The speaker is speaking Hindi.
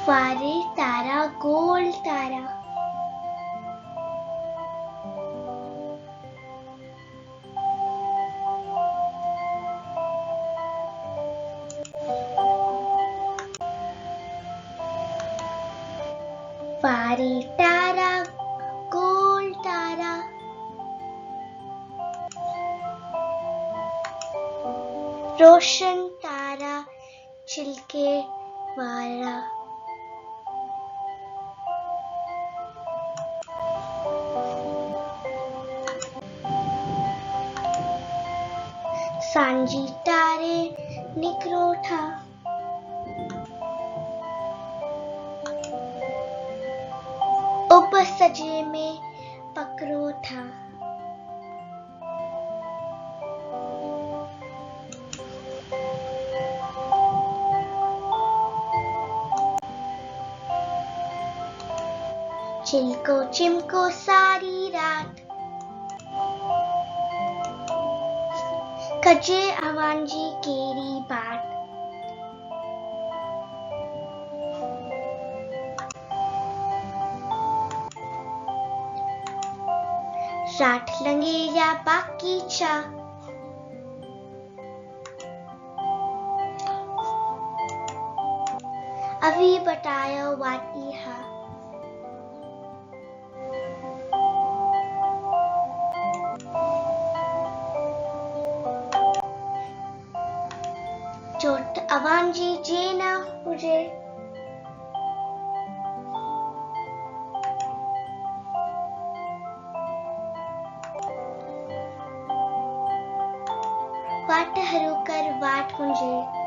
फारे तारा गोल तारा। फारे तारा गोल तारा। रोशन तारा छिलके वाला। सांझी तारे निकरोठा। उपसजे में पकरोठा। चिलको चिमको सारी रात। कजे अवांजी केरी बाट। रात लंगे या बाकी चा। अभी बतायो वाटी हा। चोट अवांजी जेना मुझे। वाट हरू कर वाट मुझे।